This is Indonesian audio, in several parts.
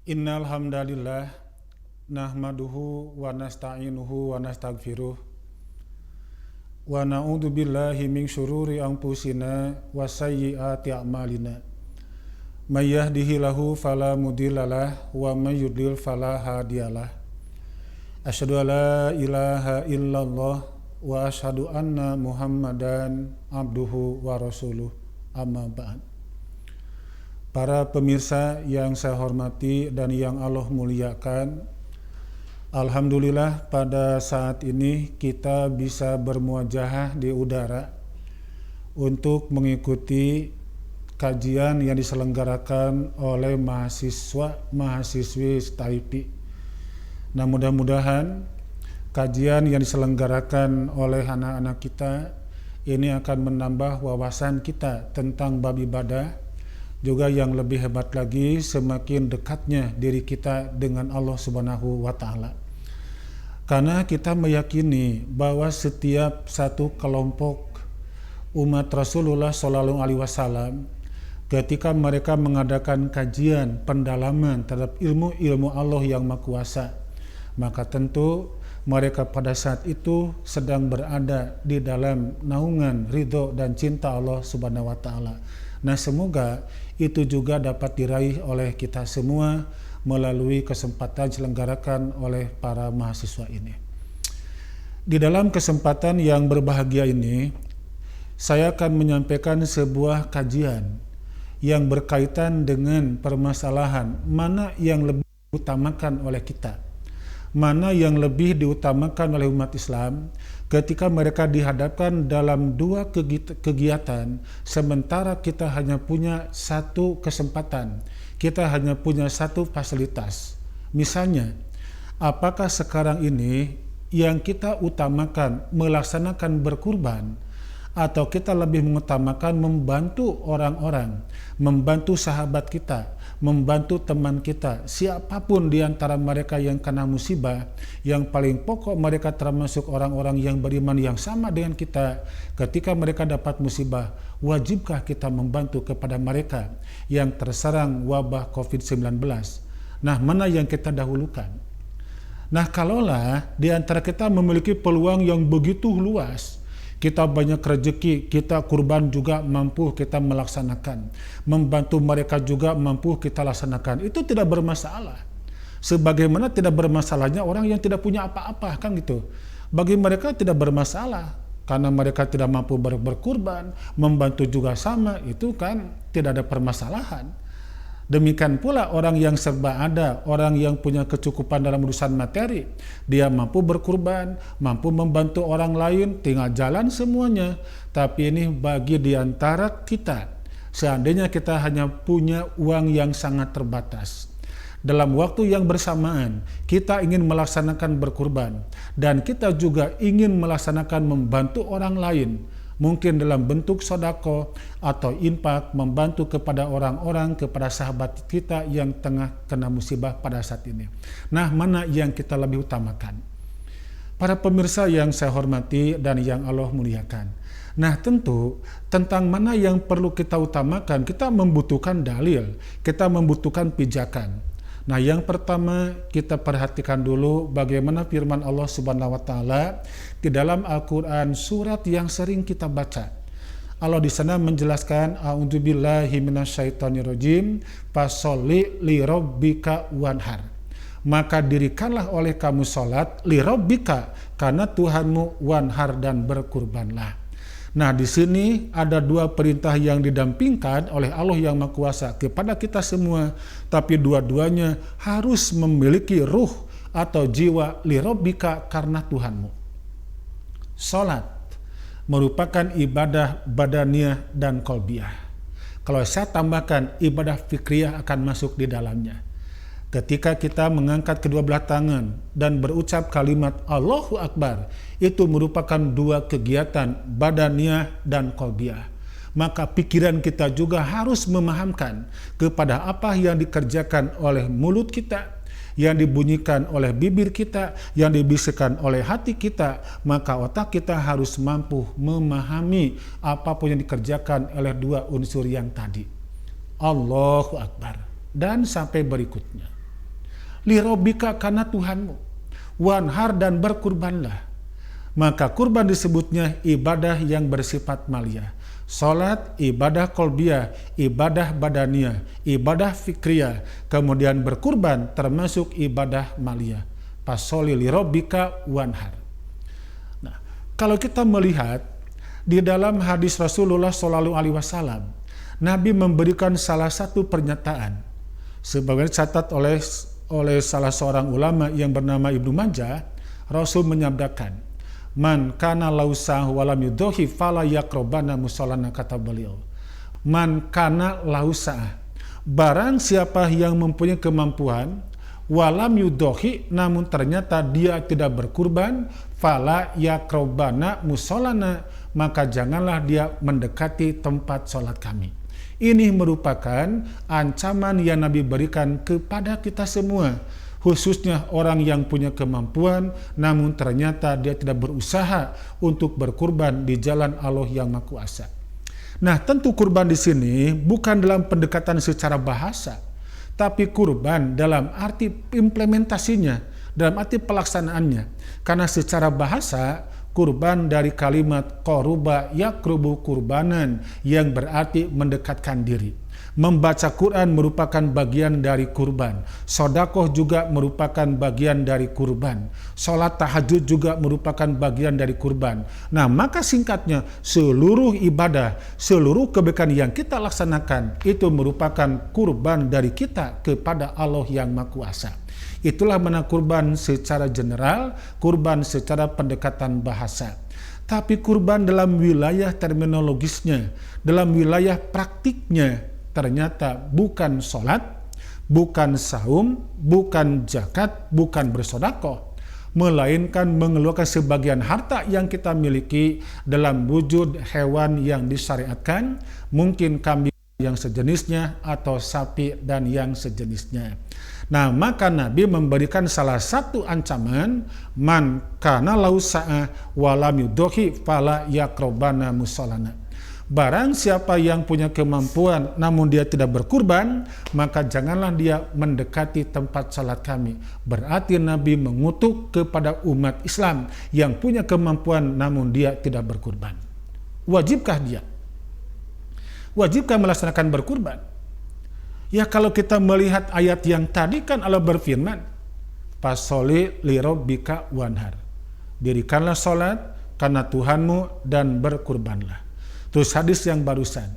Innal hamdalillah nahmaduhu wa nasta'inuhu wa nastaghfiruh wa na'udzu billahi min syururi anfusina wa sayyiati a'malina. May yahdihillahu fala mudhillalah wa may yudlil fala hadiyalah. Asyhadu an la ilaha illallah wa asyhadu anna Muhammadan abduhu wa rasuluh. Amma ba'd. Para pemirsa yang saya hormati dan yang Allah muliakan, alhamdulillah pada saat ini kita bisa bermuajahah di udara untuk mengikuti kajian yang diselenggarakan oleh mahasiswi Taipei. Nah, mudah-mudahan kajian yang diselenggarakan oleh anak-anak kita ini akan menambah wawasan kita tentang bab ibadah. Juga yang lebih hebat lagi, semakin dekatnya diri kita dengan Allah Subhanahu wa Ta'ala. Karena kita meyakini bahwa setiap satu kelompok umat Rasulullah Shallallahu Alaihi Wasallam, ketika mereka mengadakan kajian pendalaman terhadap ilmu-ilmu Allah yang Maha Kuasa, maka tentu mereka pada saat itu sedang berada di dalam naungan ridho dan cinta Allah Subhanahu wa Ta'ala. Nah, semoga itu juga dapat diraih oleh kita semua melalui kesempatan diselenggarakan oleh para mahasiswa ini. Di dalam kesempatan yang berbahagia ini, saya akan menyampaikan sebuah kajian yang berkaitan dengan permasalahan mana yang lebih diutamakan oleh kita, mana yang lebih diutamakan oleh umat Islam ketika mereka dihadapkan dalam dua kegiatan, sementara kita hanya punya satu kesempatan, kita hanya punya satu fasilitas. Misalnya, apakah sekarang ini yang kita utamakan melaksanakan berkurban, atau kita lebih mengutamakan membantu orang-orang, membantu sahabat kita, membantu teman kita, siapapun di antara mereka yang kena musibah, yang paling pokok mereka termasuk orang-orang yang beriman yang sama dengan kita. Ketika mereka dapat musibah, wajibkah kita membantu kepada mereka yang terserang wabah COVID-19? Nah, mana yang kita dahulukan? Nah, kalaulah di antara kita memiliki peluang yang begitu luas, kita banyak rezeki, kita kurban juga mampu kita melaksanakan, membantu mereka juga mampu kita laksanakan, itu tidak bermasalah. Sebagaimana tidak bermasalahnya orang yang tidak punya apa-apa, kan gitu. Bagi mereka tidak bermasalah, karena mereka tidak mampu berkurban, membantu juga sama, itu kan tidak ada permasalahan. Demikian pula orang yang serba ada, orang yang punya kecukupan dalam urusan materi, dia mampu berkurban, mampu membantu orang lain, tinggal jalan semuanya. Tapi ini bagi diantara kita, seandainya kita hanya punya uang yang sangat terbatas, dalam waktu yang bersamaan kita ingin melaksanakan berkurban, dan kita juga ingin melaksanakan membantu orang lain, mungkin dalam bentuk sodako atau infak, membantu kepada orang-orang, kepada sahabat kita yang tengah kena musibah pada saat ini. Nah, mana yang kita lebih utamakan? Para pemirsa yang saya hormati dan yang Allah muliakan. Nah, tentu tentang mana yang perlu kita utamakan, kita membutuhkan dalil, kita membutuhkan pijakan. Nah, yang pertama kita perhatikan dulu bagaimana firman Allah Subhanahu wa Ta'ala di dalam Al-Qur'an surat yang sering kita baca. Allah di sana menjelaskan, a'udzubillahi minasyaitonirrajim, fasholli lirabbika wanhar. Maka dirikanlah oleh kamu salat lirabbika, karena Tuhanmu, wanhar, dan berkurbanlah. Nah, di sini ada dua perintah yang didampingkan oleh Allah yang Maha Kuasa kepada kita semua, tapi dua-duanya harus memiliki ruh atau jiwa lirabbika, karena Tuhanmu. Salat merupakan ibadah badaniyah dan qalbiyah. Kalau saya tambahkan, ibadah fikriyah akan masuk di dalamnya. Ketika kita mengangkat kedua belah tangan dan berucap kalimat Allahu Akbar, itu merupakan dua kegiatan badaniyah dan qalbiyah. Maka pikiran kita juga harus memahamkan kepada apa yang dikerjakan oleh mulut kita, yang dibunyikan oleh bibir kita, yang dibisikkan oleh hati kita. Maka otak kita harus mampu memahami apapun yang dikerjakan oleh dua unsur yang tadi. Allahu Akbar. Dan sampai berikutnya. lirobika karena Tuhanmu, wanhar dan berkurbanlah. Maka kurban disebutnya ibadah yang bersifat maliyah. Salat, ibadah kolbiyah, ibadah badaniyah, ibadah fikriyah, kemudian berkurban termasuk ibadah maliyah. Fasholli lirabbika wanhar. Nah, kalau kita melihat di dalam hadis Rasulullah SAW, Nabi memberikan salah satu pernyataan sebagaimana dicatat oleh salah seorang ulama yang bernama Ibnu Majah. Rasul menyabdakan, man kana lausah walam yudhohi fala yakrobana musallana, kata beliau. Man kana lausah, barang siapa yang mempunyai kemampuan, walam yudhohi, namun ternyata dia tidak berkurban, fala yakrobana musallana, maka janganlah dia mendekati tempat sholat kami. Ini merupakan ancaman yang Nabi berikan kepada kita semua, khususnya orang yang punya kemampuan namun ternyata dia tidak berusaha untuk berkurban di jalan Allah yang Maha Kuasa. Nah, tentu kurban di sini bukan dalam pendekatan secara bahasa, tapi kurban dalam arti implementasinya, dalam arti pelaksanaannya. Karena secara bahasa kurban dari kalimat qaruba yakrubu kurbanan yang berarti mendekatkan diri. Membaca Quran merupakan bagian dari kurban. Sedekah juga merupakan bagian dari kurban. Salat tahajud juga merupakan bagian dari kurban. Nah, maka singkatnya seluruh ibadah, seluruh kebaikan yang kita laksanakan itu merupakan kurban dari kita kepada Allah yang Maha Kuasa. Itulah mana kurban secara general, kurban secara pendekatan bahasa. Tapi kurban dalam wilayah terminologisnya, dalam wilayah praktiknya, ternyata bukan sholat, bukan saum, bukan zakat, bukan bersedekah, melainkan mengeluarkan sebagian harta yang kita miliki dalam wujud hewan yang disyariatkan, mungkin kambing yang sejenisnya atau sapi dan yang sejenisnya. Nah, maka Nabi memberikan salah satu ancaman, man kana lau sa'a walam yudhohi fala yakrobana musallana. Barang siapa yang punya kemampuan namun dia tidak berkurban, maka janganlah dia mendekati tempat salat kami. Berarti Nabi mengutuk kepada umat Islam yang punya kemampuan namun dia tidak berkurban. Wajibkah dia? Wajibkah melaksanakan berkurban? Ya, kalau kita melihat ayat yang tadi kan Allah berfirman, fasholli lirabbika wanhar. Dirikanlah salat karena Tuhanmu dan berkurbanlah. Terus hadis yang barusan,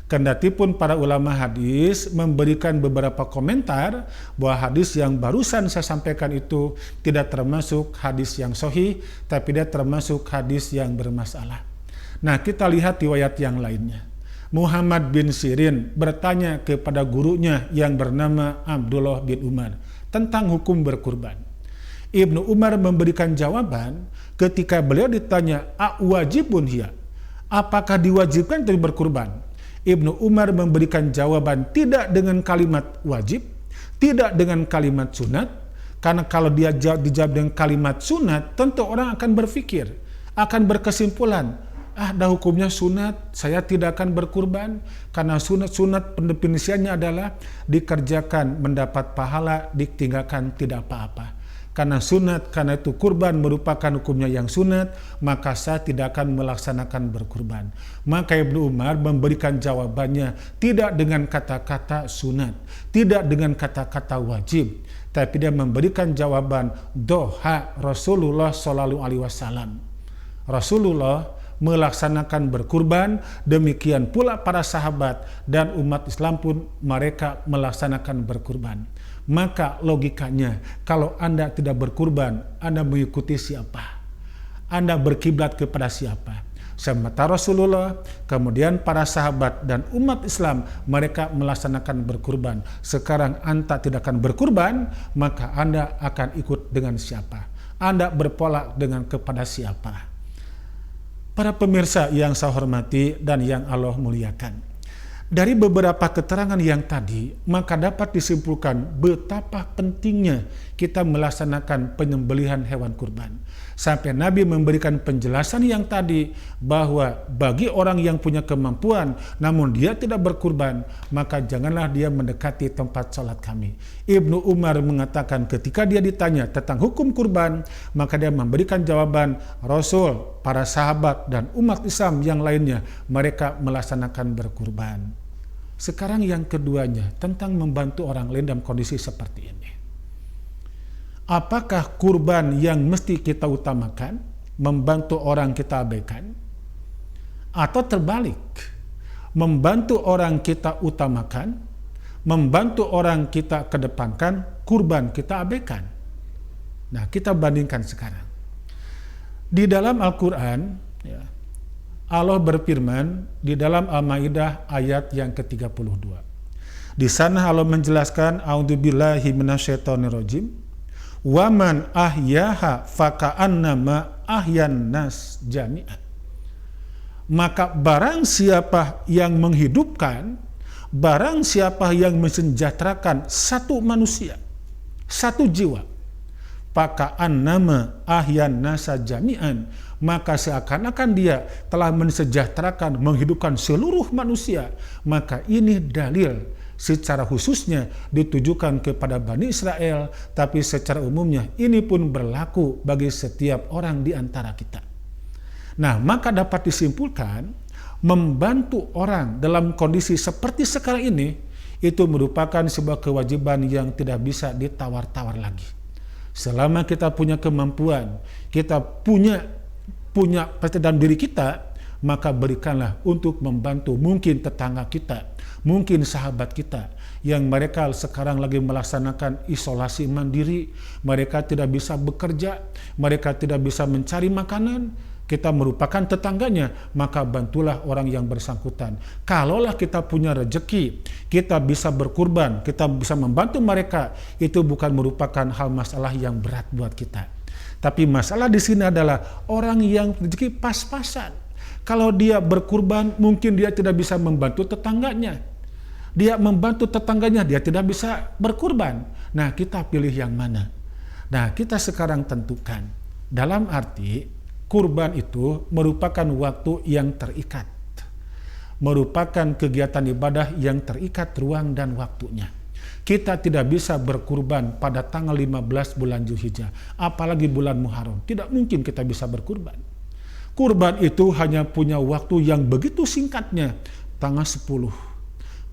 kendatipun para ulama hadis memberikan beberapa komentar bahwa hadis yang barusan saya sampaikan itu tidak termasuk hadis yang sahih, tapi dia termasuk hadis yang bermasalah. Nah, kita lihat riwayat yang lainnya. Muhammad bin Sirin bertanya kepada gurunya yang bernama Abdullah bin Umar tentang hukum berkurban. Ibnu Umar memberikan jawaban ketika beliau ditanya, "Wajibun hiya?" Apakah diwajibkan untuk berkurban? Ibnu Umar memberikan jawaban tidak dengan kalimat wajib, tidak dengan kalimat sunat, karena kalau dia dijawab dengan kalimat sunat, tentu orang akan berpikir, akan berkesimpulan, dah hukumnya sunat, saya tidak akan berkurban, karena sunat pendefinisiannya adalah dikerjakan mendapat pahala, ditinggalkan tidak apa-apa. Karena sunat, karena itu kurban merupakan hukumnya yang sunat, maka saya tidak akan melaksanakan berkurban. Maka Ibnu Umar memberikan jawabannya tidak dengan kata-kata sunat, tidak dengan kata-kata wajib, tapi dia memberikan jawaban doha Rasulullah SAW. Rasulullah melaksanakan berkurban, demikian pula para sahabat dan umat Islam pun mereka melaksanakan berkurban. Maka logikanya, kalau Anda tidak berkurban, Anda mengikuti siapa? Anda berkiblat kepada siapa? Semata Rasulullah, kemudian para sahabat dan umat Islam, mereka melaksanakan berkurban. Sekarang Anda tidak akan berkurban, maka Anda akan ikut dengan siapa? Anda berpola dengan kepada siapa? Para pemirsa yang saya hormati dan yang Allah muliakan. Dari beberapa keterangan yang tadi, maka dapat disimpulkan betapa pentingnya kita melaksanakan penyembelihan hewan kurban. Sampai Nabi memberikan penjelasan yang tadi bahwa bagi orang yang punya kemampuan namun dia tidak berkurban, maka janganlah dia mendekati tempat salat kami. Ibnu Umar mengatakan ketika dia ditanya tentang hukum kurban, maka dia memberikan jawaban, Rasul, para sahabat dan umat Islam yang lainnya mereka melaksanakan berkurban. Sekarang yang keduanya tentang membantu orang lain dalam kondisi seperti ini. Apakah kurban yang mesti kita utamakan, membantu orang kita abaikan? Atau terbalik, membantu orang kita utamakan, membantu orang kita kedepankan, kurban kita abaikan? Nah, kita bandingkan sekarang. Di dalam Al-Quran, ya, Allah berfirman di dalam Al-Maidah ayat yang ke-32. Di sana Allah menjelaskan, A'udzubillahi minasyaitonirrajim. Wa man ahyaha faka'annama ahyan nas jami'an. Maka barang siapa yang menghidupkan, barang siapa yang mensejahterakan satu manusia, satu jiwa, faka'annama ahyan nasa jami'an, maka seakan-akan dia telah mensejahterakan, menghidupkan seluruh manusia. Maka ini dalil secara khususnya ditujukan kepada Bani Israel, tapi secara umumnya ini pun berlaku bagi setiap orang di antara kita. Nah, maka dapat disimpulkan, membantu orang dalam kondisi seperti sekarang ini, itu merupakan sebuah kewajiban yang tidak bisa ditawar-tawar lagi. Selama kita punya kemampuan, kita punya dalam diri kita, maka berikanlah untuk membantu mungkin tetangga kita, mungkin sahabat kita yang mereka sekarang lagi melaksanakan isolasi mandiri, mereka tidak bisa bekerja, mereka tidak bisa mencari makanan. Kita merupakan tetangganya, maka bantulah orang yang bersangkutan. Kalaulah kita punya rezeki, kita bisa berkurban, kita bisa membantu mereka, itu bukan merupakan hal masalah yang berat buat kita. Tapi masalah di sini adalah orang yang rezeki pas-pasan. Kalau dia berkurban, mungkin dia tidak bisa membantu tetangganya. Dia membantu tetangganya, dia tidak bisa berkurban. Nah, kita pilih yang mana? Nah, kita sekarang tentukan. Dalam arti, kurban itu merupakan waktu yang terikat. Merupakan kegiatan ibadah yang terikat ruang dan waktunya. Kita tidak bisa berkurban pada tanggal 15 bulan Zulhijjah, apalagi bulan Muharram. Tidak mungkin kita bisa berkurban. Kurban itu hanya punya waktu yang begitu singkatnya, tanggal 10,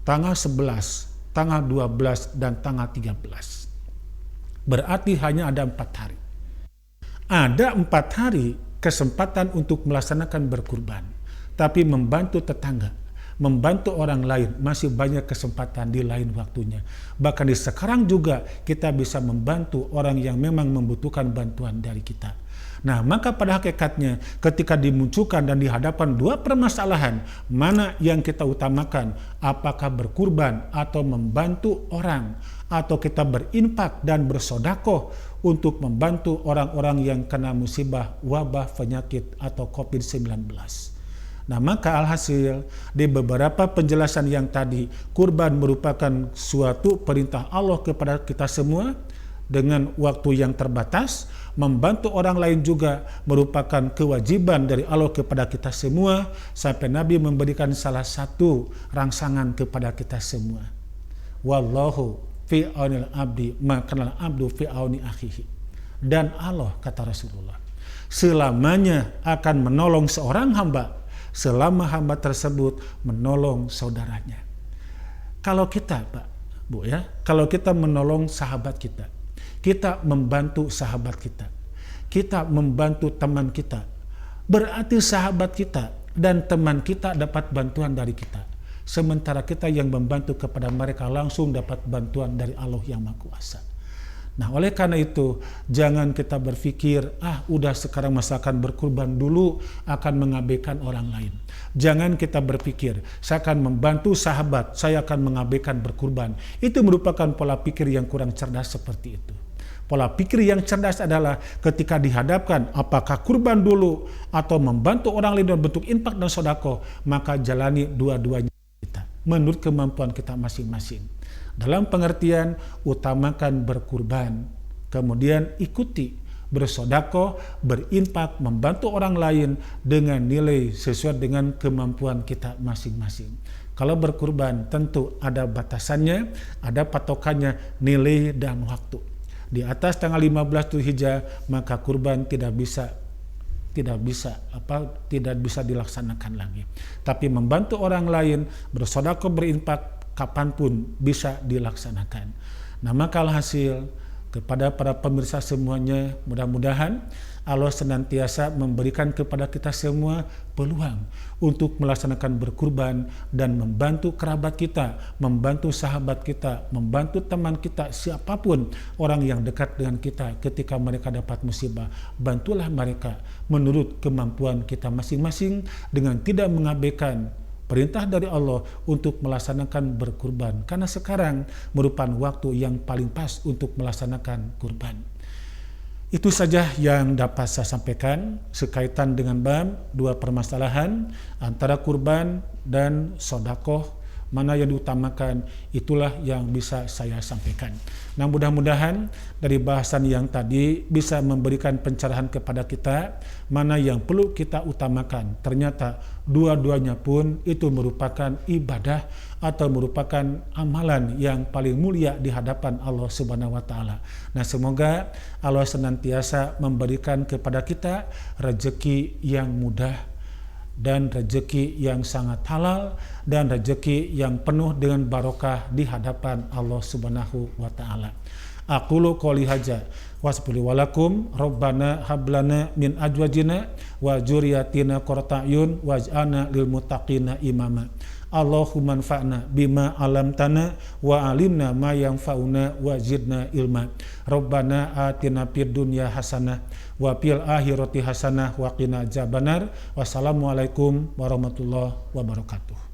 tanggal 11, tanggal 12, dan tanggal 13. Berarti hanya ada 4 hari. Ada 4 hari kesempatan untuk melaksanakan berkurban, tapi membantu tetangga, membantu orang lain masih banyak kesempatan di lain waktunya. Bahkan di sekarang juga kita bisa membantu orang yang memang membutuhkan bantuan dari kita. Nah, maka pada hakikatnya ketika dimunculkan dan dihadapan dua permasalahan, mana yang kita utamakan, apakah berkurban atau membantu orang, atau kita berinfak dan bersodakoh untuk membantu orang-orang yang kena musibah wabah penyakit atau COVID-19. Nah, maka alhasil di beberapa penjelasan yang tadi, kurban merupakan suatu perintah Allah kepada kita semua dengan waktu yang terbatas. Membantu orang lain juga merupakan kewajiban dari Allah kepada kita semua, sampai Nabi memberikan salah satu rangsangan kepada kita semua. Wallahu fi aunil abdi ma kana abdu fi auni akhihi. Dan Allah, kata Rasulullah, selamanya akan menolong seorang hamba selama hamba tersebut menolong saudaranya. Kalau kita, Pak, Bu, ya, kalau kita menolong sahabat kita, kita membantu sahabat kita, kita membantu teman kita, berarti sahabat kita dan teman kita dapat bantuan dari kita. Sementara kita yang membantu kepada mereka langsung dapat bantuan dari Allah yang Maha Kuasa. Nah, oleh karena itu, jangan kita berpikir, udah sekarang masakan berkurban dulu akan mengabaikan orang lain. Jangan kita berpikir, saya akan membantu sahabat, saya akan mengabaikan berkurban. Itu merupakan pola pikir yang kurang cerdas seperti itu. Pola pikir yang cerdas adalah ketika dihadapkan apakah kurban dulu atau membantu orang lain dalam bentuk infak dan sedekah, maka jalani dua-duanya kita. menurut kemampuan kita masing-masing. Dalam pengertian utamakan berkurban, kemudian ikuti bersedekah, berinfak, membantu orang lain dengan nilai sesuai dengan kemampuan kita masing-masing. Kalau berkurban tentu ada batasannya, ada patokannya, nilai dan waktu. Di atas tanggal 15 Dzulhijjah maka kurban tidak bisa dilaksanakan lagi. Tapi membantu orang lain, bersedekah, berinfak kapanpun bisa dilaksanakan. Nah, maka alhasil kepada para pemirsa semuanya, mudah-mudahan Allah senantiasa memberikan kepada kita semua peluang untuk melaksanakan berkurban dan membantu kerabat kita, membantu sahabat kita, membantu teman kita, siapapun orang yang dekat dengan kita ketika mereka dapat musibah. Bantulah mereka menurut kemampuan kita masing-masing dengan tidak mengabaikan perintah dari Allah untuk melaksanakan berkurban, karena sekarang merupakan waktu yang paling pas untuk melaksanakan kurban. Itu saja yang dapat saya sampaikan sekaitan dengan bab dua permasalahan antara kurban dan sedekah, mana yang diutamakan, itulah yang bisa saya sampaikan. Nah, mudah-mudahan dari bahasan yang tadi bisa memberikan pencerahan kepada kita mana yang perlu kita utamakan. Ternyata dua-duanya pun itu merupakan ibadah atau merupakan amalan yang paling mulia di hadapan Allah Subhanahu wa taala. Nah, semoga Allah senantiasa memberikan kepada kita rezeki yang mudah dan rezeki yang sangat halal dan rezeki yang penuh dengan barokah di hadapan Allah Subhanahu wa taala. Aqulu qouli hadza wasbuli walakum rabbana hablana min azwajina wa dzurriyyatina qurrata a'yun waj'alna lil muttaqina imama. Allahumma anfa'na bima 'allamtana wa 'allimna ma yanfa'una wa zidna ilma. Rabbana atina fid dunya hasanah wa fil akhirati hasanah wa qina adzabannar. Wassalamualaikum warahmatullahi wabarakatuh.